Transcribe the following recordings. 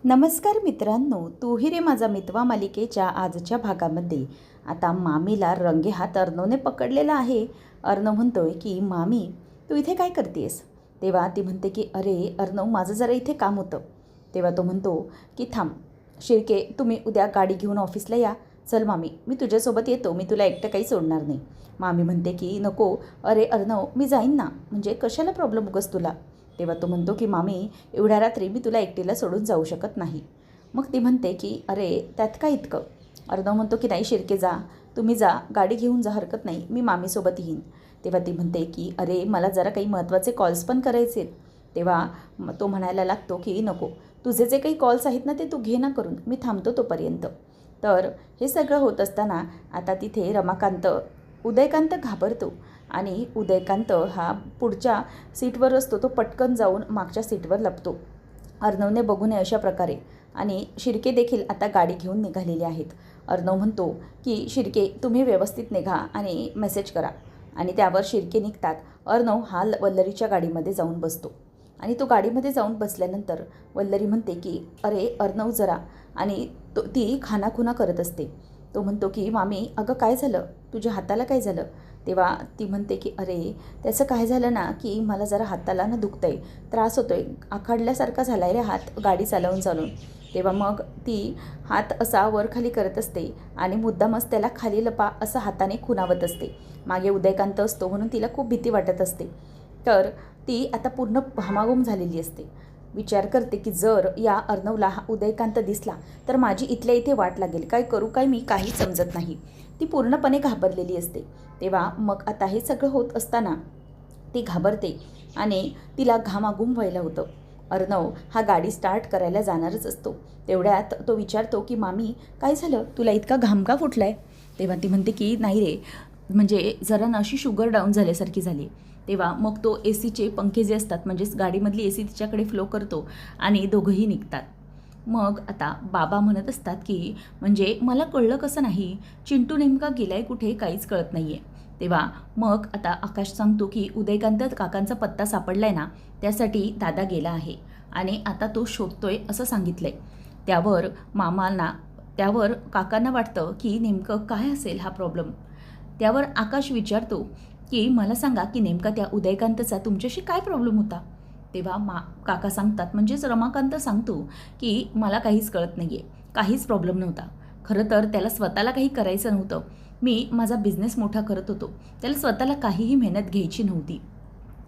नमस्कार मित्रांनो, तू ही रे माझा मितवा मालिकेच्या आजच्या भागामध्ये आता मामीला रंगेहात अर्णवने पकडलेला आहे. अर्णव म्हणतोय की मामी तू इथे काय करतेस. तेव्हा ती म्हणते की अरे अर्णव, माझं जरा इथे काम होतं. तेव्हा तो म्हणतो की थांब शिर्के, तुम्ही उद्या गाडी घेऊन ऑफिसला या. चल मामी, मी तुझ्यासोबत येतो, मी तुला एकटं काही सोडणार नाही. मामी म्हणते की नको, अरे अर्णव मी जाईन ना, म्हणजे कशाला प्रॉब्लेम उगाच तुला. तेव्हा तो म्हणतो की मामी एवढ्या रात्री मी तुला एकटीला सोडून जाऊ शकत नाही. मग ती म्हणते की अरे त्यात काय इतकं. अर्णव म्हणतो की नाही शिर्के, जा तुम्ही जा, गाडी घेऊन जा, हरकत नाही, मी मामीसोबत येईन. तेव्हा ती म्हणते की अरे मला जरा काही महत्त्वाचे कॉल्स पण करायचे आहेत. तेव्हा तो म्हणायला लागतो की नको, तुझे जे काही कॉल्स आहेत ना ते तू घे ना करून, मी थांबतो तोपर्यंत. तर हे सगळं होत असताना आता तिथे उदयकांत घाबरतो आणि उदयकांत हा पुढच्या सीटवर असतो, तो पटकन जाऊन मागच्या सीटवर लपतो. अर्णवने बघू नये अशा प्रकारे. आणि शिर्के देखील आता गाडी घेऊन निघालेले आहेत. अर्णव म्हणतो की शिर्के तुम्ही व्यवस्थित निघा आणि मेसेज करा. आणि त्यावर शिर्के निघतात. अर्णव हा वल्लरीच्या गाडीमध्ये जाऊन बसतो. आणि तो गाडीमध्ये जाऊन बसल्यानंतर वल्लरी म्हणते की अरे अर्णव जरा, आणि ती खानाखुना करत असते. तो म्हणतो की मामी अगं काय झालं, तुझ्या हाताला काय झालं. तेव्हा ती म्हणते की अरे त्याचं काय झालं ना की मला जरा हाताला ना दुखतं आहे, त्रास होतो आहे, आखडल्यासारखा झाला आहे रे हात गाडी चालवून. तेव्हा मग ती हात असा वर खाली करत असते आणि मुद्दामच त्याला खाली लपा असं हाताने खुणावत असते. मागे उदयकांत असतो म्हणून तिला खूप भीती वाटत असते. तर ती आता पूर्ण भामागूम झालेली असते. विचार करते की जर या अर्णवला हा उदयकांत दिसला तर माझी इथल्या इथे वाट लागेल, काय करू काय मी काही समजत नाही. ती पूर्णपणे घाबरलेली असते. तेव्हा मग आता हे सगळं होत असताना ती घाबरते आणि तिला घामाघूम व्हायला होतं. अर्णव हा गाडी स्टार्ट करायला जाणारच असतो. तेवढ्यात तो विचारतो की मामी काय झालं, तुला इतका घाम का फुटला आहे. तेव्हा ती म्हणते की नाही रे, म्हणजे जरा ना अशी शुगर डाऊन झाल्यासारखी झाली. तेव्हा मग तो एसीचे पंखे जे असतात, म्हणजेच गाडीमधली एसी तिच्याकडे फ्लो करतो आणि दोघंही निघतात. मग आता बाबा म्हणत असतात की म्हणजे मला कळलं कसं नाही, चिंटू नेमका गेलाय कुठे काहीच कळत नाही आहे. तेव्हा मग आता आकाश सांगतो की उदयकांत काकांचा पत्ता सापडलाय ना, त्यासाठी दादा गेला आहे आणि आता तो शोधतोय असं सांगितलंय. त्यावर काकांना वाटतं की नेमकं काय असेल हा प्रॉब्लेम. त्यावर आकाश विचारतो की मला सांगा की नेमका त्या उदयकांतचा तुमच्याशी काय प्रॉब्लेम होता. तेव्हा काका सांगतात, म्हणजेच रमाकांत सांगतो की मला काहीच कळत नाही आहे, काहीच प्रॉब्लेम नव्हता. खरं तर त्याला स्वतःला काही करायचं नव्हतं. मी माझा बिझनेस मोठा करत होतो, त्याला स्वतःला काहीही मेहनत घ्यायची नव्हती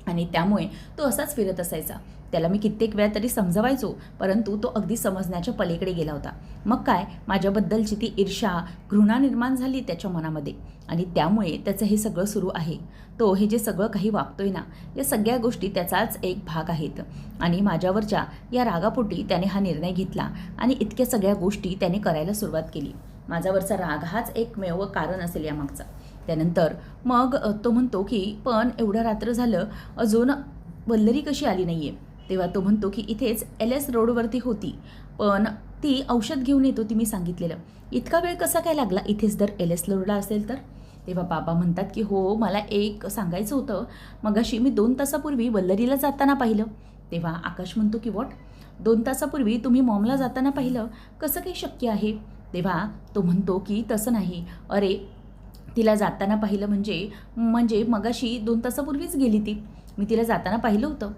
आणि त्यामुळे तो असाच फिरत असायचा. त्याला मी कित्येक वेळा तरी समजवायचो, परंतु तो अगदी समजण्याच्या पलीकडे गेला होता. मग काय, माझ्याबद्दलची ती ईर्ष्या, घृणा निर्माण झाली त्याच्या मनामध्ये आणि त्यामुळे त्याचं हे सगळं सुरू आहे. तो हे जे सगळं काही वागतोय ना, या सगळ्या गोष्टी त्याचाच एक भाग आहेत आणि माझ्यावरच्या या रागापोटी त्याने हा निर्णय घेतला आणि इतक्या सगळ्या गोष्टी त्याने करायला सुरुवात केली. माझ्यावरचा राग हाच एकमेव कारण असेल यामागचा. त्यानंतर मग तो म्हणतो की पण एवढं रात्र झालं अजून वल्लरी कशी आली नाही आहे. तेव्हा तो म्हणतो की इथेच LS रोडवरती होती, पण ती औषध घेऊन येत होती मी सांगितलेलं, इतका वेळ कसा काय लागला इथेच जर LS रोडला असेल तर. तेव्हा बाबा म्हणतात की हो, मला एक सांगायचं होतं, मगाशी मी 2 तासापूर्वी वल्लरीला जाताना पाहिलं. तेव्हा आकाश म्हणतो की व्हॉट, 2 तासापूर्वी तुम्ही मॉमला जाताना पाहिलं, कसं काही शक्य आहे. तेव्हा तो म्हणतो की तसं नाही, अरे तिला जाताना पाहिलं म्हणजे मगाशी 2 तासापूर्वीच गेली ती, मी तिला जाताना पाहिलं होतं.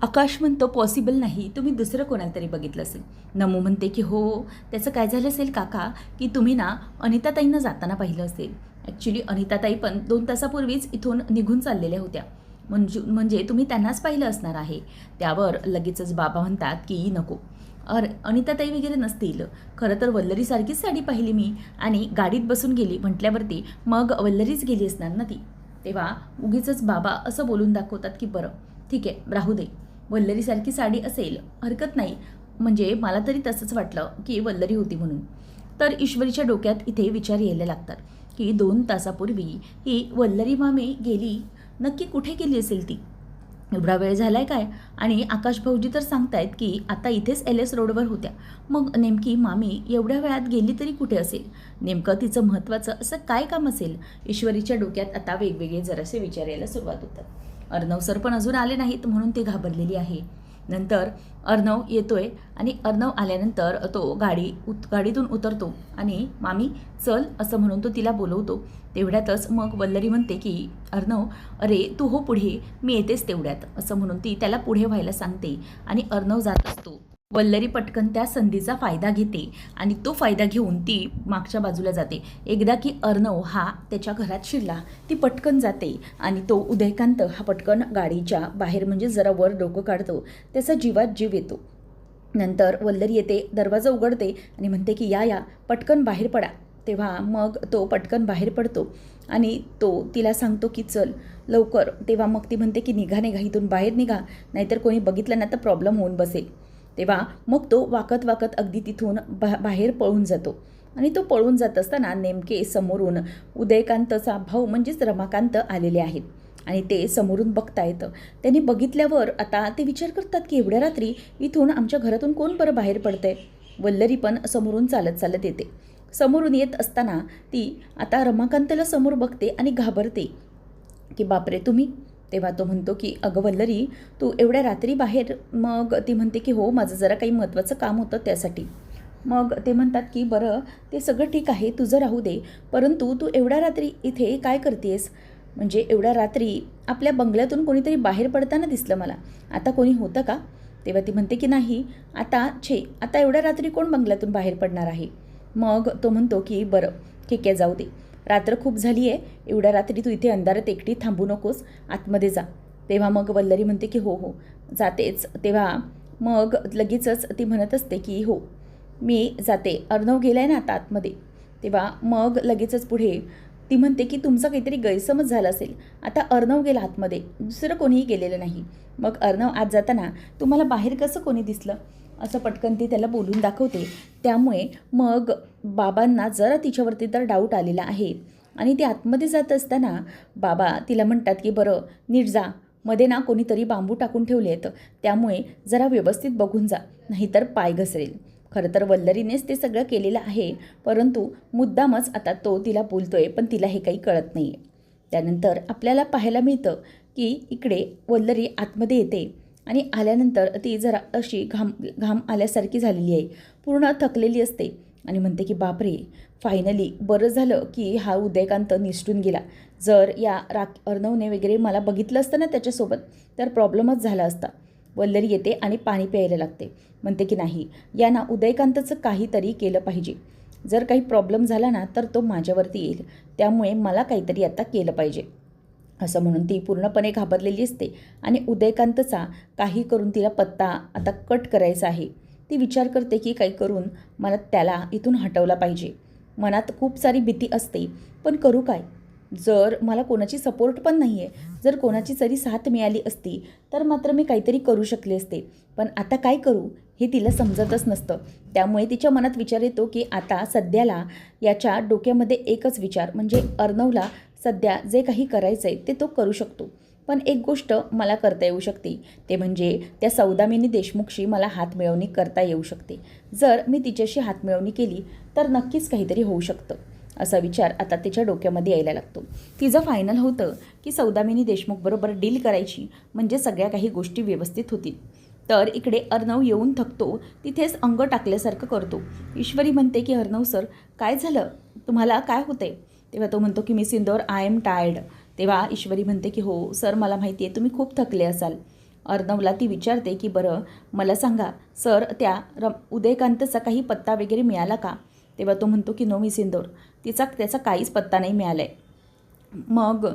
आकाश म्हणतो पॉसिबल नाही, तुम्ही दुसरं कोणाला तरी बघितलं असेल. नमू म्हणते की हो, त्याचं काय झालं असेल काका की तुम्ही ना अनिताताईंना जाताना पाहिलं असेल. ॲक्च्युली अनिताताई पण 2 तासापूर्वीच इथून निघून चाललेल्या होत्या, म्हणजे तुम्ही त्यांनाच पाहिलं असणार आहे. त्यावर लगेचच बाबा म्हणतात की नको, अनिताताई वगैरे नसतील, खरं तर वल्लरीसारखीच साडी पाहिली मी आणि गाडीत बसून गेली म्हटल्यावरती मग वल्लरीच गेली असणार ना ती. तेव्हा उगीचच बाबा असं बोलून दाखवतात की बरं ठीक आहे राहू दे, वल्लरीसारखी साडी असेल हरकत नाही, म्हणजे मला तरी तसंच वाटलं की वल्लरी होती म्हणून. तर ईश्वरीच्या डोक्यात इथे विचार यायला लागतात की 2 तासापूर्वी ही वल्लरी मामी गेली, नक्की कुठे गेली असेल ती, एवढा वेळ झालाय काय. आणि आकाश भाऊजी तर सांगतायत की आता इथेच LS रोडवर होत्या, मग नेमकी मामी एवढ्या वेळात गेली तरी कुठे असेल, नेमकं तिचं महत्त्वाचं असं काय काम असेल. ईश्वरीच्या डोक्यात आता वेगवेगळे जरासे विचार यायला सुरुवात होतात. अर्णव सर पण अजून आले नाहीत म्हणून ती घाबरलेली आहे. नंतर अर्णव येतोय आणि अर्णव आल्यानंतर तो गाडीतून उतरतो आणि मामी चल असं म्हणून तो तिला बोलवतो. तेवढ्यातच मग वल्लरी म्हणते की अर्णव अरे तू हो पुढे, मी येतेच तेवढ्यात असं म्हणून ती त्याला पुढे व्हायला सांगते आणि अर्णव जात असतो. वल्लरी पटकन त्या संधीचा फायदा घेते आणि तो फायदा घेऊन ती मागच्या बाजूला जाते. एकदा की अर्णव हा त्याच्या घरात शिरला, ती पटकन जाते आणि तो उदयकांत हा पटकन गाडीच्या बाहेर म्हणजे जरा वर डोकं काढतो. त्याचा जीवात जीव येतो. नंतर वल्लरी येते, दरवाजा उघडते आणि म्हणते की या पटकन बाहेर पडा. तेव्हा मग तो पटकन बाहेर पडतो आणि तो तिला सांगतो की चल लवकर. तेव्हा मग ती म्हणते की निघा इथून बाहेर निघा, नाहीतर कोणी बघितलं ना तर प्रॉब्लेम होऊन बसेल. तेव्हा मग तो वाकत अगदी तिथून बाहेर पळून जातो आणि तो पळून जात असताना नेमके समोरून उदयकांतचा भाऊ म्हणजेच रमाकांत आलेले आहेत आणि ते समोरून बघता येतं. त्यांनी बघितल्यावर आता ते विचार करतात की एवढ्या रात्री इथून आमच्या घरातून कोण बरं बाहेर पडतंय. वल्लरी पण समोरून चालत येते. समोरून येत असताना ती आता रमाकांतला समोर बघते आणि घाबरते की बापरे तुम्ही. तेव्हा तो म्हणतो की अगं वल्लरी तू एवढ्या रात्री बाहेर. मग ती म्हणते की हो माझं जरा काही महत्त्वाचं काम होतं त्यासाठी. मग ते म्हणतात की बरं ते सगळं ठीक आहे तुझं राहू दे, परंतु तू एवढ्या रात्री इथे काय करतेस. म्हणजे एवढ्या रात्री आपल्या बंगल्यातून कोणीतरी बाहेर पडताना दिसलं मला, आता कोणी होतं का. तेव्हा ती म्हणते की नाही आता एवढ्या रात्री कोण बंगल्यातून बाहेर पडणार आहे. मग तो म्हणतो की बरं ठीक आहे जाऊ दे, रात्र खूप झाली आहे, एवढ्या रात्री तू इथे अंधारात एकटी थांबू नकोस, आतमध्ये जा. तेव्हा मग वल्लरी म्हणते की हो जातेच. तेव्हा मग लगेचच ती म्हणत असते की हो मी जाते, अर्णव गेला आहे ना आता आतमध्ये. तेव्हा मग लगेचच पुढे ती म्हणते की तुमचा काहीतरी गैरसमज झाला असेल, आता अर्णव गेला आतमध्ये, दुसरं कोणीही गेलेलं नाही. मग अर्णव आत जाताना तुम्हाला बाहेर कसं कोणी दिसलं असं पटकन ती त्याला बोलून दाखवते. त्यामुळे मग बाबांना जरा तिच्यावरती तर डाऊट आलेला आहे आणि ती आतमध्ये जात असताना बाबा तिला म्हणतात की बरं नीट जा, मध्ये ना कोणीतरी बांबू टाकून ठेवले आहेत, त्यामुळे जरा व्यवस्थित बघून जा, नाहीतर पाय घसरेल. खरं तर वल्लरीनेच ते सगळं केलेलं आहे, परंतु मुद्दामच आता तो तिला बोलतोय, पण तिला हे काही कळत नाही आहे. त्यानंतर आपल्याला पाहायला मिळतं की इकडे वल्लरी आतमध्ये येते आणि आल्यानंतर ती जरा अशी घाम आल्यासारखी झालेली आहे, पूर्ण थकलेली असते आणि म्हणते की बापरे फायनली बरं झालं की हा उदयकांत निसटून गेला. जर या अर्णवने वगैरे मला बघितलं असतं ना त्याच्यासोबत तर प्रॉब्लेमच झाला असता. वल्लरी येते आणि पाणी प्यायला लागते. म्हणते की नाही या उदयकांतचं काहीतरी केलं पाहिजे. जर काही प्रॉब्लेम झाला ना तर तो माझ्यावरती येईल, त्यामुळे मला काहीतरी आता केलं पाहिजे असं म्हणून ती पूर्णपणे घाबरलेली असते आणि उदयकांतचा काही करून तिला पत्ता आता कट करायचा आहे. ती विचार करते की काही करून मला त्याला इथून हटवला पाहिजे. मनात खूप सारी भीती असते, पण करू काय. जर मला कोणाची सपोर्ट पण नाही आहे, जर कोणाची जरी साथ मिळाली असती तर मात्र मी काहीतरी करू शकले असते, पण आता काय करू हे तिला समजतच नसतं. त्यामुळे तिच्या मनात विचार येतो की आता सध्याला याच्या डोक्यामध्ये एकच विचार म्हणजे अर्णवला सध्या जे काही करायचं आहे ते तो करू शकतो, पण एक गोष्ट मला करता येऊ शकते, ते म्हणजे त्या सौदामिनी देशमुखशी मला हातमिळवणी करता येऊ शकते. जर मी तिच्याशी हातमिळवणी केली तर नक्कीच काहीतरी होऊ शकतं असा विचार आता तिच्या डोक्यामध्ये यायला लागतो. तिचं फायनल होतं की सौदामिनी देशमुखबरोबर डील करायची, म्हणजे सगळ्या काही गोष्टी व्यवस्थित होतील. तर इकडे अर्णव येऊन थकतो, तिथेच अंग टाकल्यासारखं करतो. ईश्वरी म्हणते की अर्णव सर काय झालं, तुम्हाला काय होते. तेव्हा तो म्हणतो की miss Indore I am tired. तेव्हा ईश्वरी म्हणते की हो सर मला माहिती आहे तुम्ही खूप थकले असाल. अर्णवला ती विचारते की बरं मला सांगा सर त्या उदयकांतचा काही पत्ता वगैरे मिळाला का. तेव्हा तो म्हणतो की नो मिस इंदौर त्याचा काहीच पत्ता नाही मिळाला आहे. मग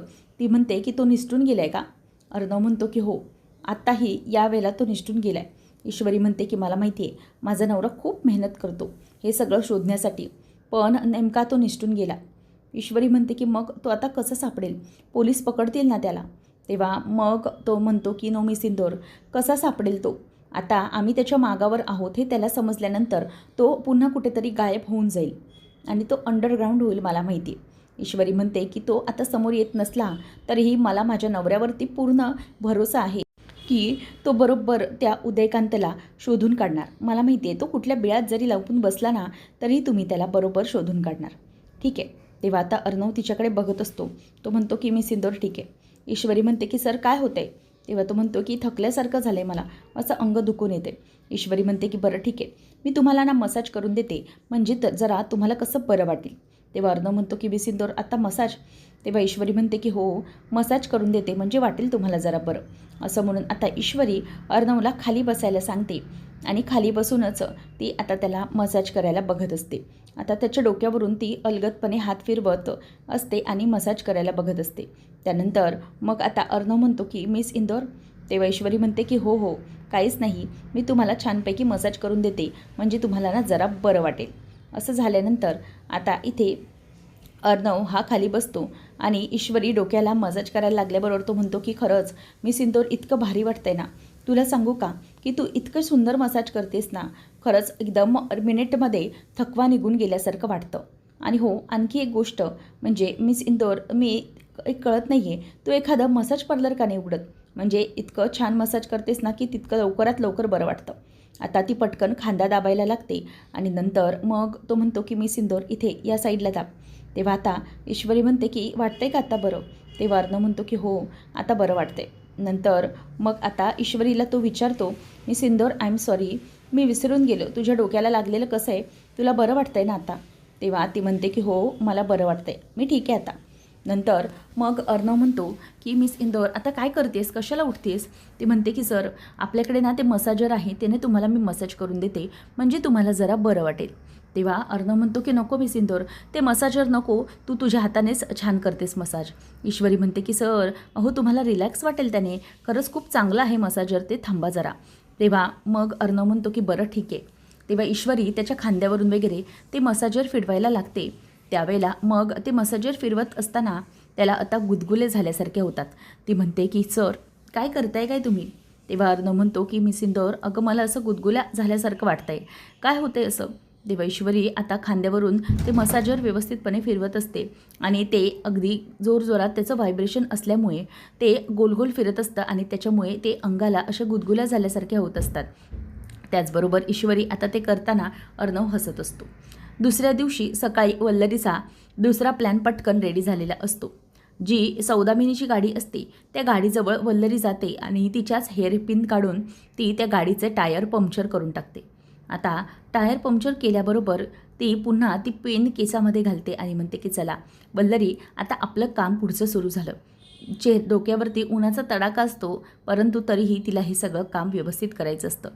ती म्हणते की तो निसटून गेला आहे का. अर्णव म्हणतो की हो आत्ताही यावेळेला तो निसटून गेला आहे. ईश्वरी म्हणते की मला माहिती आहे माझा नवरा खूप मेहनत करतो हे सगळं शोधण्यासाठी, पण नेमका तो निसटून गेला. ईश्वरी म्हणते की मग तो आता कसं सापडेल, पोलीस पकडतील ना त्याला. तेव्हा मग तो म्हणतो की नो मिस इंदौर कसा सापडेल तो, आता आम्ही त्याच्या मागावर आहोत हे त्याला समजल्यानंतर तो पुन्हा कुठेतरी गायब होऊन जाईल आणि तो अंडरग्राऊंड होईल मला माहिती आहे. ईश्वरी म्हणते की तो आता समोर येत नसला तरीही मला माझ्या नवऱ्यावरती पूर्ण भरोसा आहे की तो बरोबर त्या उदयकांतला शोधून काढणार. मला माहिती आहे तो कुठल्या बिळात जरी लपून बसला ना तरी तुम्ही त्याला बरोबर शोधून काढणार. ठीक आहे. तेव्हा आता अर्णव तिच्याकडे बघत असतो. तो म्हणतो की मिस इंदौर ठीक आहे. ईश्वरी म्हणते की सर काय होतंय. तेव्हा तो म्हणतो की थकल्यासारखं झालं आहे मला, असं अंग दुखून येते. ईश्वरी म्हणते की बरं ठीक आहे, मी तुम्हाला ना मसाज करून देते, म्हणजे जरा तुम्हाला कसं बरं वाटेल. तेव्हा अर्णव म्हणतो की बिसिंदोर आता मसाज. तेव्हा ईश्वरी म्हणते की हो, मसाज करून देते म्हणजे वाटेल तुम्हाला जरा बरं. असं म्हणून आता ईश्वरी अर्णवला खाली बसायला सांगते आणि खाली बसूनच ती आता त्याला मसाज करायला बघत असते. आता त्याच्या डोक्यावरून ती अलगदपणे हात फिरवत असते आणि मसाज करायला बघत असते. त्यानंतर मग आता अर्णव म्हणतो की मिस इंदोर. तेव्हा ईश्वरी म्हणते की हो हो, काहीच नाही, मी तुम्हाला छानपैकी मसाज करून देते म्हणजे तुम्हाला ना जरा बरं वाटेल. असं झाल्यानंतर आता इथे अर्णव हा खाली बसतो आणि ईश्वरी डोक्याला मसाज करायला लागल्याबरोबर तो म्हणतो की खरंच मिस इंदोर इतकं भारी वाटतंय ना, तुला सांगू का की तू इतकं सुंदर मसाज करतेस ना, खरंच एकदम मिनिटमध्ये थकवा निघून गेल्यासारखं वाटतं. आणि हो, आणखी एक गोष्ट म्हणजे मिस इंदोर, मी एक कळत नाही आहे, तू एखादं मसाज पार्लर का नाही उघडत, म्हणजे इतकं छान मसाज करतेस ना की तितकं लवकरात लवकर बरं वाटतं. आता ती पटकन खांदा दाबायला लागते आणि नंतर मग तो म्हणतो की मिस इंदोर इथे या साईडला दाब. तेव्हा आता ईश्वरी म्हणते की वाटतंय का आता बरं. तेव्हा अर्णव म्हणतो की हो, आता बरं वाटतंय. नंतर मग आता ईश्वरीला तो विचारतो, miss Indore I am sorry, मी विसरून गेलो, तुझ्या डोक्याला लागलेलं कसं आहे, तुला बरं वाटतंय ना आता. तेव्हा ती म्हणते की हो, मला बरं वाटतंय, मी ठीक आहे आता. नंतर मग अर्णव म्हणतो की मिस इंदोर आता काय करतेस, कशाला उठतेस. ती म्हणते की सर आपल्याकडे ना ते मसाजर आहे, त्याने तुम्हाला मी मसाज करून देते म्हणजे तुम्हाला जरा बरं वाटेल. तेव्हा अर्णव म्हणतो की नको मिस इंदोर, ते मसाजर नको, तू तुझ्या हातानेच छान करतेस मसाज. ईश्वरी म्हणते की सर अहो तुम्हाला रिलॅक्स वाटेल त्याने, खरंच खूप चांगलं आहे मसाजर, ते थांबा जरा. तेव्हा मग अर्णव म्हणतो की बरं ठीक आहे. तेव्हा ईश्वरी त्याच्या खांद्यावरून वगैरे ते मसाजर फिरवायला लागते. त्यावेळेला मग ते मसाजर फिरवत असताना त्याला आता गुदगुले झाल्यासारखे होतात. ती म्हणते की सर काय करताय काय तुम्ही. तेव्हा अर्णव म्हणतो की मिस इंदोर अगं मला असं गुदगुल्या झाल्यासारखं वाटतंय, काय होतंय असं. तेव्हा ईश्वरी आता खांद्यावरून ते मसाजर व्यवस्थितपणे फिरवत असते आणि ते अगदी जोरजोरात त्याचं व्हायब्रेशन असल्यामुळे ते गोलगोल फिरत असतं आणि त्याच्यामुळे ते अंगाला अशा गुदगुल्या झाल्यासारखे होत असतात. त्याचबरोबर ईश्वरी आता ते करताना अर्णव हसत असतो. दुसऱ्या दिवशी सकाळी वल्लरीचा दुसरा प्लॅन पटकन रेडी झालेला असतो. जी सौदामिनीची गाडी असते त्या गाडीजवळ वल्लरी जाते आणि तिच्याच हेअरपिन काढून ती त्या गाडीचे टायर पंक्चर करून टाकते. आता टायर पंक्चर केल्याबरोबर ती पुन्हा ती पेन केसामध्ये घालते आणि म्हणते की चला वल्लरी, आता आपलं काम पुढचं सुरू झालं. डोक्यावरती उन्हाचा तडाखा असतो, परंतु तरीही तिला हे सगळं काम व्यवस्थित करायचं असतं.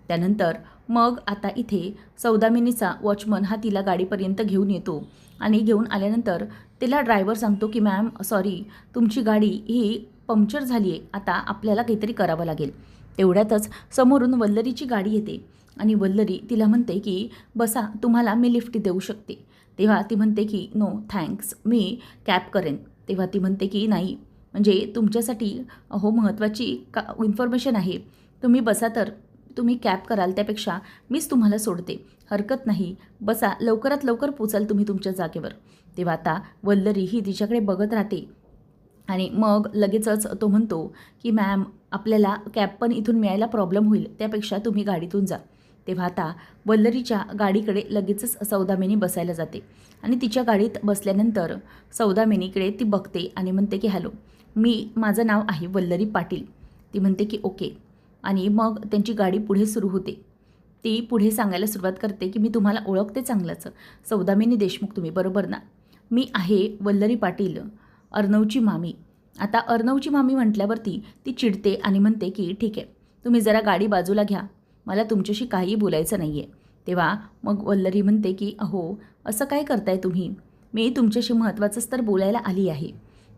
त्यानंतर मग आता इथे सौदामिनीचा वॉचमन हा तिला गाडीपर्यंत घेऊन येतो आणि घेऊन आल्यानंतर तिला ड्रायव्हर सांगतो की मॅम सॉरी, तुमची गाडी ही पंक्चर झाली आहे, आता आपल्याला काहीतरी करावं लागेल. तेवढ्यातच समोरून वल्लरीची गाडी येते आणि वल्लरी तिला म्हणते की बसा, तुम्हाला मी लिफ्ट देऊ शकते. तेव्हा ती म्हणते की नो थँक्स, मी कॅब करेन. तेव्हा ती म्हणते की नाही, म्हणजे तुमच्यासाठी हो महत्त्वाची इन्फॉर्मेशन आहे, तुम्ही बसा, तर तुम्ही कॅब कराल त्यापेक्षा मीच तुम्हाला सोडते, हरकत नाही, बसा, लवकरात लवकर पोचाल तुम्ही तुमच्या जागेवर. तेव्हा आता वल्लरी ही तिच्याकडे बघत राहते आणि मग लगेचच तो म्हणतो की मॅम आपल्याला कॅब पण इथून मिळायला प्रॉब्लेम होईल, त्यापेक्षा तुम्ही गाडीतून जा. तेव्हा आता वल्लरीच्या गाडीकडे लगेचच सौदामिनी बसायला जाते आणि तिच्या गाडीत बसल्यानंतर सौदामिनीकडे ती बघते आणि म्हणते की हॅलो, माझं नाव आहे वल्लरी पाटील. ती म्हणते की ओके. आणि मग त्यांची गाडी पुढे सुरू होते. ती पुढे सांगायला सुरुवात करते की मी तुम्हाला ओळखते चांगलंच, सौदामिनी देशमुख तुम्ही बरोबर ना, मी आहे वल्लरी पाटील, अर्णवची मामी. आता अर्णवची मामी म्हटल्यावरती ती चिडते आणि म्हणते की ठीक आहे, तुम्ही जरा गाडी बाजूला घ्या, मला तुमच्याशी काही बोलायचं नाही आहे. तेव्हा मग वल्लरी म्हणते की अहो असं काय करताय तुम्ही, मी तुमच्याशी महत्त्वाचंच तर बोलायला आली आहे.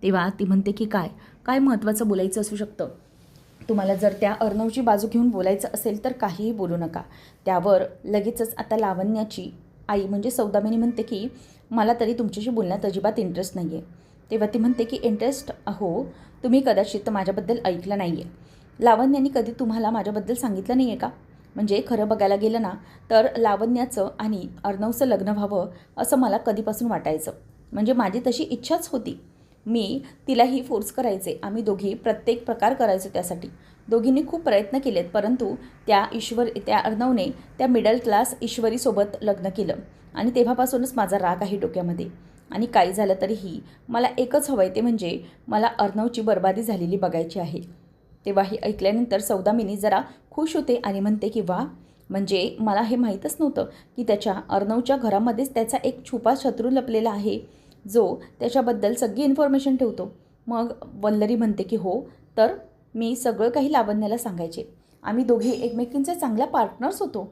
तेव्हा ती म्हणते की काय काय महत्त्वाचं बोलायचं असू शकतं, तुम्हाला जर त्या अर्णवची बाजू घेऊन बोलायचं असेल तर काहीही बोलू नका. त्यावर लगेचच आता लावण्याची आई म्हणजे सौदामिनी म्हणते की मला तरी तुमच्याशी बोलण्यात अजिबात इंटरेस्ट नाही आहे. तेव्हा ती म्हणते की इंटरेस्ट, अहो तुम्ही कदाचित माझ्याबद्दल ऐकलं नाही आहे, लावण्याने कधी तुम्हाला माझ्याबद्दल सांगितलं नाही आहे का. म्हणजे खरं बघायला गेलं ना तर लावण्याचं आणि अर्णवचं लग्न व्हावं असं मला कधीपासून वाटायचं, म्हणजे माझी तशी इच्छाच होती. मी तिलाही फोर्स करायचे, आम्ही दोघी प्रत्येक प्रकार करायचो त्यासाठी. दोघींनी खूप प्रयत्न केलेत, परंतु त्या अर्णवने त्या मिडल क्लास ईश्वरीसोबत लग्न केलं आणि तेव्हापासूनच माझा राग आहे डोक्यामध्ये. आणि काही झालं तरीही मला एकच हवं आहे, ते म्हणजे मला अर्णवची बर्बादी झालेली बघायची आहे. तेव्हा हे ऐकल्यानंतर सौदामिनी जरा खुश होते आणि म्हणते की वा, म्हणजे मला हे माहीतच नव्हतं की त्याच्या अर्णवच्या घरामध्येच त्याचा एक छुपा शत्रू लपलेला आहे, जो त्याच्याबद्दल सगळी इन्फॉर्मेशन ठेवतो. मग वल्लरी म्हणते की हो, तर मी सगळं काही लावण्याला सांगायचे. आम्ही दोघे एकमेकींचे चांगल्या पार्टनर्स होतो,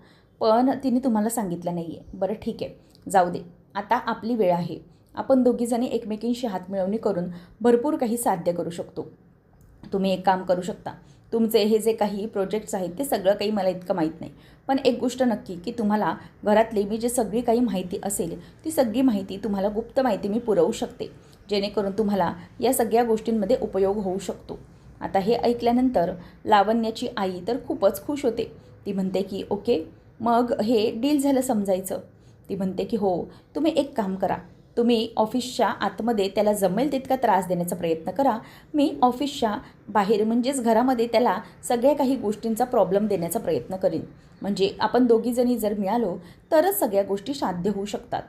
पण तिने तुम्हाला सांगितलं नाही आहे. बरं ठीक आहे, जाऊ दे. आता आपली वेळ आहे. आपण दोघीजणी एकमेकींशी हातमिळवणी करून भरपूर काही साध्य करू शकतो. तुम्ही एक काम करू शकता. तुमचे हे जे काही प्रोजेक्ट्स आहेत ते सगळं काही मला इतकं माहीत नाही, पण एक गोष्ट नक्की की तुम्हाला घरातली मी जे सगळी काही माहिती असेल ती सगळी माहिती तुम्हाला गुप्त माहिती मी पुरवू शकते, जेणेकरून तुम्हाला या सगळ्या गोष्टींमध्ये उपयोग होऊ शकतो. आता हे ऐकल्यानंतर लावण्याची आई तर खूपच खुश होते. ती म्हणते की ओके, मग हे डील झालं समजायचं. ती म्हणते की हो, तुम्ही एक काम करा. तुम्ही ऑफिसच्या आतमध्ये त्याला जमेल तितका त्रास देण्याचा प्रयत्न करा. मी ऑफिसच्या बाहेर म्हणजेच घरामध्ये त्याला सगळ्या काही गोष्टींचा प्रॉब्लेम देण्याचा प्रयत्न करीन. म्हणजे आपण दोघीजणी जर मिळालो तरच सगळ्या गोष्टी साध्य होऊ शकतात.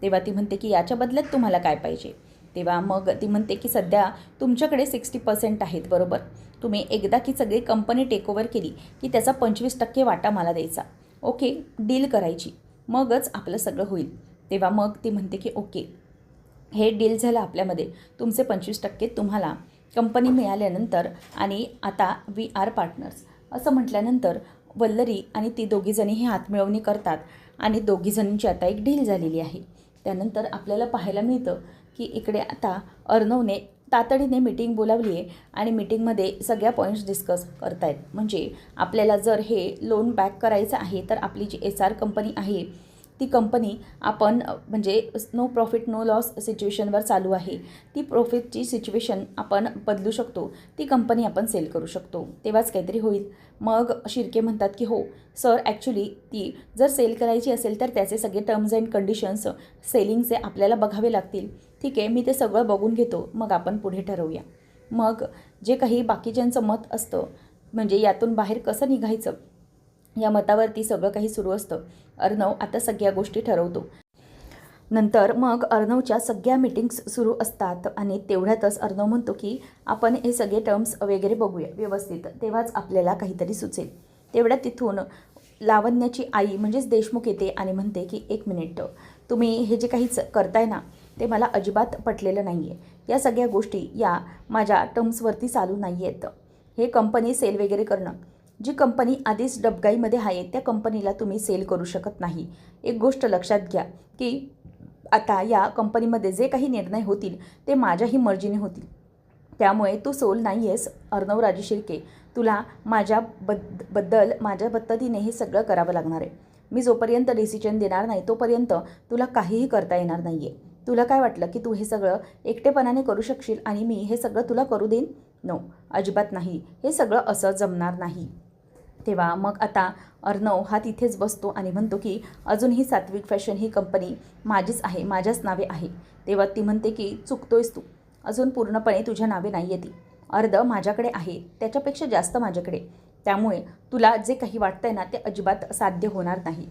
तेव्हा ती म्हणते की याच्या बदल्यात तुम्हाला काय पाहिजे. तेव्हा मग ती म्हणते की सध्या तुमच्याकडे 60% आहेत, बरोबर. तुम्ही एकदा की सगळी कंपनी टेकओव्हर केली की त्याचा 25% वाटा मला द्यायचा. ओके, डील करायची, मगच आपलं सगळं होईल. तेव्हा मग ती म्हणते की ओके, हे डील झालं आपल्यामध्ये. तुमचे 25% तुम्हाला कंपनी मिळाल्यानंतर आणि आता वी आर पार्टनर्स असं म्हटल्यानंतर वल्लरी आणि ती दोघीजणी ही हातमिळवणी करतात आणि दोघीजणींची आता एक डील झालेली आहे. त्यानंतर आपल्याला पाहायला मिळतं की इकडे आता अर्णवने तातडीने मीटिंग बोलावली आहे आणि मीटिंगमध्ये सगळ्या पॉईंट्स डिस्कस करतायत. म्हणजे आपल्याला जर हे लोन बॅक करायचं आहे तर आपली जी SR कंपनी आहे ती कंपनी आपण म्हणजे नो प्रॉफिट नो लॉस सिच्युएशनवर चालू आहे. ती प्रॉफिटची सिच्युएशन आपण बदलू शकतो, ती कंपनी आपण सेल करू शकतो, तेव्हाच काहीतरी होईल. मग शिर्के म्हणतात की हो सर, ॲक्च्युली ती जर सेल करायची असेल तर त्याचे सगळे टर्म्स अँड कंडिशन्स सेलिंगचे आपल्याला बघावे लागतील. ठीक आहे, मी ते सगळं बघून घेतो, मग आपण पुढे ठरवूया. मग जे काही बाकीच्यांचं मत असतं, म्हणजे यातून बाहेर कसं निघायचं या मतावरती सगळं काही सुरू असतं. अर्णव आता सगळ्या गोष्टी ठरवतो. नंतर मग अर्णवच्या सगळ्या मीटिंग्स सुरू असतात आणि तेवढ्यातच अर्णव म्हणतो की आपण हे सगळे टर्म्स वगैरे बघूया व्यवस्थित, तेव्हाच आपल्याला काहीतरी सुचेल. तेवढ्यात तिथून लावण्याची आई म्हणजेच देशमुख येते आणि म्हणते की एक मिनिट, तुम्ही हे जे काही करताय ना ते मला अजिबात पटलेलं नाही आहे. या सगळ्या गोष्टी या माझ्या टर्म्सवरती चालू नाही आहेत. हे कंपनी सेल वगैरे करणं, जी कंपनी आधीच डबघाईमध्ये आहे त्या कंपनीला तुम्ही सेल करू शकत नाही. एक गोष्ट लक्षात घ्या की आता या कंपनीमध्ये जे काही निर्णय होतील ते माझ्याही मर्जीने होतील. त्यामुळे तू सोल नाही आहेस अर्णव राजे शिर्के. तुला माझ्या माझ्या पद्धतीने हे सगळं करावं लागणार आहे. मी जोपर्यंत डिसिजन देणार नाही तोपर्यंत तुला काहीही करता येणार नाही आहे. तुला काय वाटलं की तू हे सगळं एकटेपणाने करू शकशील आणि मी हे सगळं तुला करू देईन? नो, अजिबात नाही. हे सगळं असं जमणार नाही. तेव्हा मग आता अर्णव हा तिथेच बसतो आणि म्हणतो की अजूनही सात्विक फॅशन ही कंपनी माझीच आहे, माझ्याच नावे आहे. तेव्हा ती म्हणते की चुकतोयस तू, अजून पूर्णपणे तुझ्या नावे नाही आहे ती. अर्ध माझ्याकडे आहे, त्याच्यापेक्षा जास्त माझ्याकडे. त्यामुळे तुला जे काही वाटतंय ना ते अजिबात साध्य होणार नाही.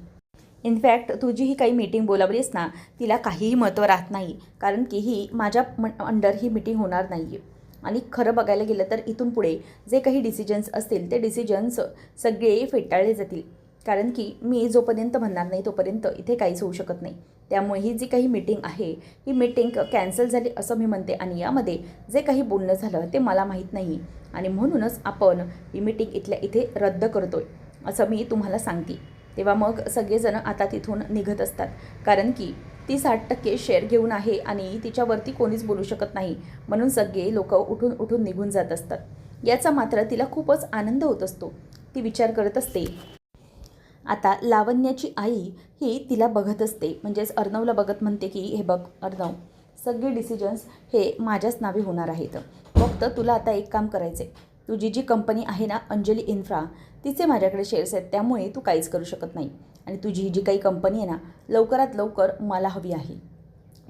इनफॅक्ट तुझी ही काही मीटिंग बोलावलीस ना तिला काहीही महत्त्व राहत नाही, कारण की ही माझ्या अंडर ही मीटिंग होणार नाही आहे. आणि खरं बघायला गेलं तर इथून पुढे जे काही डिसिजन्स असतील ते डिसिजन्स सगळे फेटाळले जातील, कारण की मी जोपर्यंत म्हणणार नाही तोपर्यंत इथे काहीच होऊ शकत नाही. त्यामुळे ही जी काही मीटिंग आहे ही मीटिंग कॅन्सल झाली असं मी म्हणते आणि यामध्ये जे काही बोलणं झालं ते मला माहीत नाही आणि म्हणूनच आपण ही मीटिंग इथल्या इथे रद्द करतोय असं मी तुम्हाला सांगते. तेव्हा मग सगळेजण आता तिथून निघत असतात, कारण की ती 60% शेअर घेऊन आहे आणि तिच्यावरती कोणीच बोलू शकत नाही, म्हणून सगळे लोक उठून उठून निघून जात असतात. याचा मात्र तिला खूपच आनंद होत असतो. ती विचार करत असते. आता लावण्याची आई ही तिला बघत असते, म्हणजेच अर्णवला बघत म्हणते की हे बघ अर्णव, सगळे डिसिजन्स हे माझ्याच नावे होणार आहेत. फक्त तुला आता एक काम करायचं आहे. तुझी जी कंपनी आहे ना अंजली इन्फ्रा, तिचे माझ्याकडे शेअर्स आहेत, त्यामुळे तू काहीच करू शकत नाही. आणि तुझी जी काही कंपनी आहे ना लवकरात लवकर मला हवी आहे.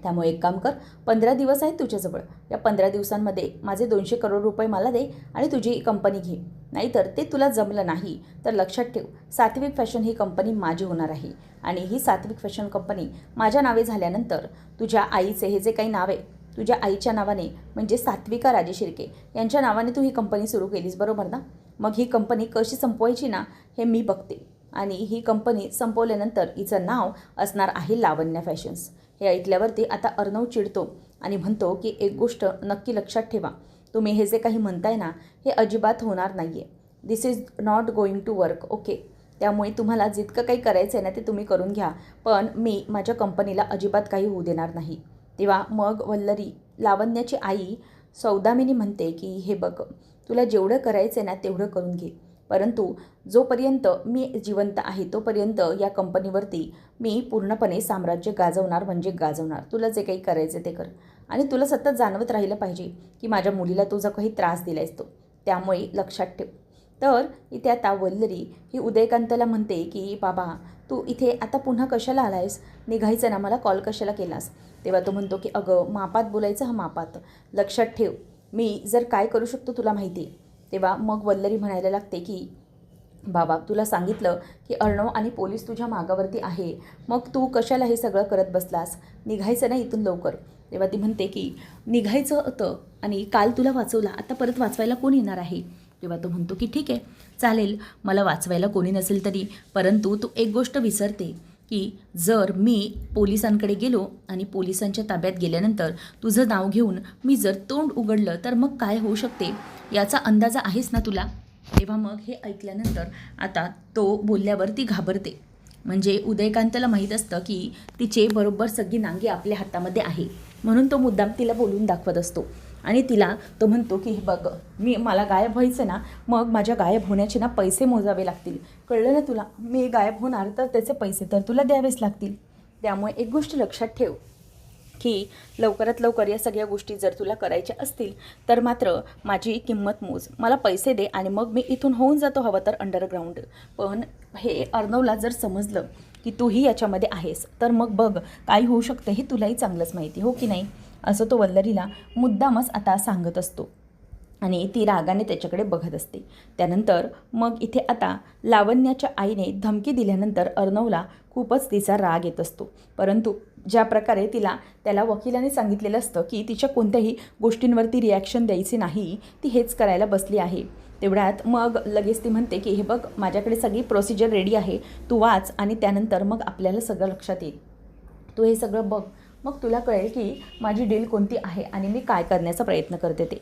त्यामुळे एक काम कर, 15 दिवस आहेत तुझ्याजवळ. या 15 दिवसांमध्ये माझे 200 करोड रुपये मला दे आणि तुझी कंपनी घे. नाहीतर ते तुला जमलं नाही तर लक्षात ठेव, सात्विक फॅशन ही कंपनी माझी होणार आहे आणि ही सात्विक फॅशन कंपनी माझ्या नावे झाल्यानंतर तुझ्या आईचे हे जे काही नाव आहे तुझ्या आईच्या नावाने म्हणजे सात्विका राजे शिर्के यांच्या नावाने तू ही कंपनी सुरू केलीस, बरोबर ना? मग ही कंपनी कशी संपवायची ना हे मी बघते. आणि ही कंपनी संपवल्यानंतर हिचं नाव असणार आहे लावण्या फॅशन्स. हे ऐकल्यावरती आता अर्णव चिडतो आणि म्हणतो की एक गोष्ट नक्की लक्षात ठेवा, तुम्ही हे जे काही म्हणताय ना हे अजिबात होणार नाही आहे. This is not going to work, okay? त्यामुळे तुम्हाला जितकं काही करायचं आहे ना ते तुम्ही करून घ्या, पण मी माझ्या कंपनीला अजिबात काही होऊ देणार नाही. तेव्हा मग वल्लरी, लावण्याची आई सौदामिनी म्हणते की हे बघ, तुला जेवढं करायचं आहे ना तेवढं करून घे, परंतु जोपर्यंत मी जिवंत आहे तोपर्यंत या कंपनीवरती मी पूर्णपणे साम्राज्य गाजवणार म्हणजे गाजवणार. तुला जे काही करायचं ते कर. आणि तुला सतत जाणवत राहिलं पाहिजे की माझ्या मुलीला तुझा काही त्रास दिलायस तो, त्यामुळे लक्षात ठेव. तर इथे आता वल्लरी ही उदयकांतला म्हणते की बाबा, तू इथे आता पुन्हा कशाला आलायस? निघायचं ना, मला कॉल कशाला केलास? तेव्हा तो म्हणतो की अगं, मापात बोलायचं, मापात. लक्षात ठेव, मी जर काय करू शकतो तुला माहिती आहे. तेव्हा मग वल्लरी म्हणायला लागते की बाबा, तुला सांगितलं की अर्णव आणि पोलीस तुझ्या मागावरती आहे, मग तू कशाला हे सगळं करत बसलास? निघायचं ना इथून लवकर. तेव्हा ती म्हणते की निघायचं होतं आणि काल तुला वाचवला, आता परत वाचवायला कोण येणार आहे? तेव्हा तो म्हणतो की ठीक आहे, चालेल, मला वाचवायला कोणी नसेल तरी, परंतु तू एक गोष्ट विसरते की जर मी पोलिसांकडे गेलो आणि पोलिसांच्या ताब्यात गेल्यानंतर तुझं नाव घेऊन मी जर तोंड उघडलं तर मग काय होऊ शकते याचा अंदाजा आहेस ना तुला? तेव्हा मग हे ऐकल्यानंतर आता तो बोलल्यावर ती घाबरते. म्हणजे उदयकांतला माहीत असतं की तिचे बरोबर सगळी नांगी आपल्या हातामध्ये आहे, म्हणून तो मुद्दाम तिला बोलून दाखवत असतो. आणि तिला तो म्हणतो की बघ, मला गायब व्हायचं ना, मग माझ्या गायब होण्याचे ना पैसे मोजावे लागतील, कळलं ना तुला? मी गायब होणार तर त्याचे पैसे तर तुला द्यावेच लागतील. त्यामुळे एक गोष्ट लक्षात ठेव की लवकरात लवकर या सगळ्या गोष्टी जर तुला करायच्या असतील तर मात्र माझी किंमत मोज, मला पैसे दे आणि मग मी इथून होऊन जातो हवं तर अंडरग्राऊंड. पण हे अर्णवला जर समजलं की तूही याच्यामध्ये आहेस तर मग बघ काय होऊ शकतं हे तुलाही चांगलंच माहिती, हो की नाही? असं तो वल्लरीला मुद्दामच आता सांगत असतो आणि ती रागाने त्याच्याकडे बघत असते. त्यानंतर मग इथे आता लावण्याच्या आईने धमकी दिल्यानंतर अर्णवला खूपच तिचा राग येत असतो. परंतु ज्या प्रकारे त्याला वकिलाने सांगितलेलं असतं की तिच्या कोणत्याही गोष्टींवरती रिॲक्शन द्यायची नाही, ती हेच करायला बसली आहे. तेवढ्यात मग लगेच ती म्हणते की हे बघ, माझ्याकडे सगळी प्रोसिजर रेडी आहे, तू वाच आणि त्यानंतर मग आपल्याला सगळं लक्षात येईल. तू हे सगळं बघ, मग तुला कळेल की माझी डील कोणती आहे आणि मी काय करण्याचा प्रयत्न करते ते.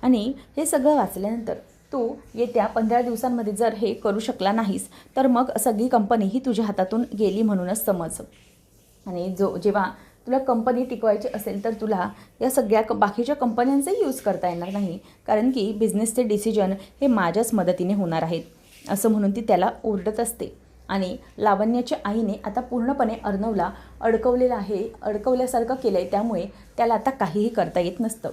आणि हे सगळं वाचल्यानंतर तू येत्या 15 दिवसांमध्ये जर हे करू शकला नाहीस तर मग सगळी कंपनी ही तुझ्या हातातून गेली म्हणूनच समज. आणि जेव्हा तुला कंपनी टिकवायची असेल तर तुला या सगळ्या बाकीच्या कंपन्यांचाही यूज करता येणार नाही, कारण की बिझनेसचे डिसिजन हे माझ्याच मदतीने होणार आहेत, असं म्हणून ती त्याला ओरडत असते. आणि लावण्याच्या आईने आता पूर्णपणे अर्णवला अडकवलेलं आहे, अडकवल्यासारखं केलं आहे, त्यामुळे त्याला आता काहीही करता येत नसतं.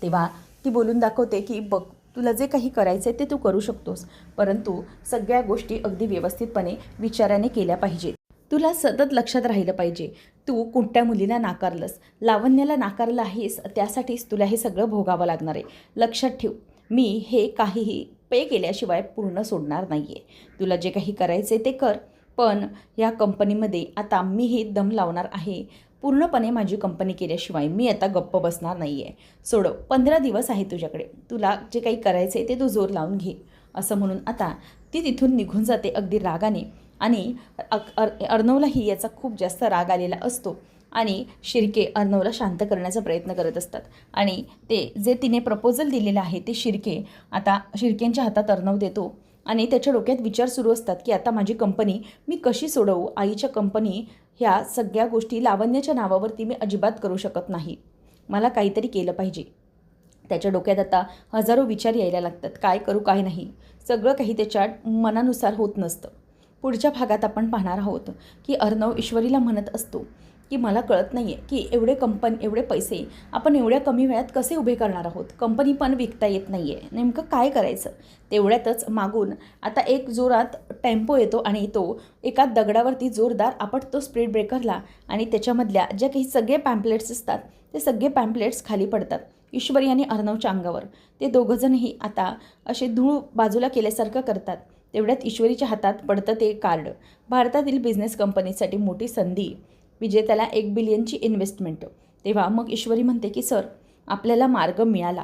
तेव्हा ती बोलून दाखवते की बघ, तुला जे काही करायचं आहे ते तू करू शकतोस, परंतु सगळ्या गोष्टी अगदी व्यवस्थितपणे विचाराने केल्या पाहिजेत. तुला सतत लक्षात राहिलं पाहिजे, तू कोणत्या मुलीला नाकारलंस, लावण्याला नाकारलं आहेस, त्यासाठीच तुला हे सगळं भोगावं लागणार आहे. लक्षात ठेव, मी हे काहीही पे केल्याशिवाय पूर्ण सोडणार नाही आहे. तुला जे काही करायचं आहे ते कर, पण या कंपनीमध्ये आता मीही दम लावणार आहे. पूर्णपणे माझी कंपनी केल्याशिवाय मी आता गप्प बसणार नाही आहे. सोडव, 15 दिवस आहे तुझ्याकडे, तुला जे काही करायचं आहे ते तू जोर लावून घे, असं म्हणून आता ती तिथून निघून जाते अगदी रागाने. आणि अर्णवलाही याचा खूप जास्त राग आलेला असतो आणि शिर्के अर्णवला शांत करण्याचा प्रयत्न करत असतात. आणि ते जे तिने प्रपोजल दिलेलं आहे ते शिर्केंच्या हातात अर्णव देतो. आणि त्याच्या डोक्यात विचार सुरू असतात की आता माझी कंपनी मी कशी सोडवू, आईच्या कंपनी ह्या सगळ्या गोष्टी लावण्याच्या नावावरती मी अजिबात करू शकत नाही, मला काहीतरी केलं पाहिजे. त्याच्या डोक्यात आता हजारो विचार यायला लागतात, काय करू काय नाही, सगळं काही त्याच्या मनानुसार होत नसतं. पुढच्या भागात आपण पाहणार आहोत की अर्णव ईश्वरीला म्हणत असतो की मला कळत नाही आहे की एवढे पैसे आपण एवढ्या कमी वेळात कसे उभे करणार आहोत, कंपनी पण विकता येत नाही आहे, नेमकं काय करायचं. तेवढ्यातच मागून आता एक जोरात टेम्पो येतो आणि तो एका दगडावरती जोरदार आपटतो स्पीड ब्रेकरला आणि त्याच्यामधल्या ज्या काही सगळे पॅम्पलेट्स असतात ते सगळे पॅम्पलेट्स खाली पडतात ईश्वरी आणि अर्णवच्या अंगावर. ते दोघंजणही आता असे धूळ बाजूला केल्यासारखं करतात. तेवढ्यात ईश्वरीच्या हातात पडतं ते कार्ड, भारतातील बिझनेस कंपनीसाठी मोठी संधी, विजेत्याला 1 बिलियनची इन्व्हेस्टमेंट. तेव्हा मग ईश्वरी म्हणते की सर आपल्याला मार्ग मिळाला,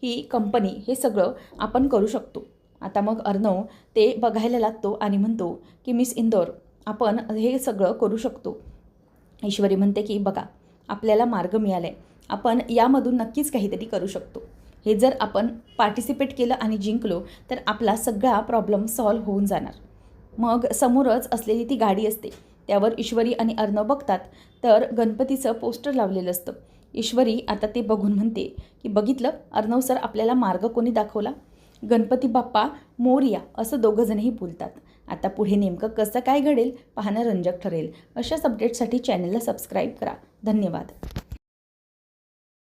ही कंपनी हे सगळं आपण करू शकतो. आता मग अर्णव ते बघायला लागतो आणि म्हणतो की मिस इंदौर आपण हे सगळं करू शकतो. ईश्वरी म्हणते की बघा आपल्याला मार्ग मिळाला आहे, आपण यामधून नक्कीच काहीतरी करू शकतो. हे जर आपण पार्टिसिपेट केलं आणि जिंकलो तर आपला सगळा प्रॉब्लेम सॉल्व्ह होऊन जाणार. मग समोरच असलेली ती गाडी असते, त्यावर ईश्वरी आणि अर्णव बघतात तर गणपतीचं पोस्टर लावलेलं असतं. ईश्वरी आता ते बघून म्हणते की बघितलं अर्णव सर आपल्याला मार्ग कोणी दाखवला, गणपती बाप्पा मोरया असं दोघंजणही बोलतात. आता पुढे नेमकं कसं काय घडेल पाहणं रंजक ठरेल. अशाच अपडेट्ससाठी चॅनलला सबस्क्राईब करा. धन्यवाद.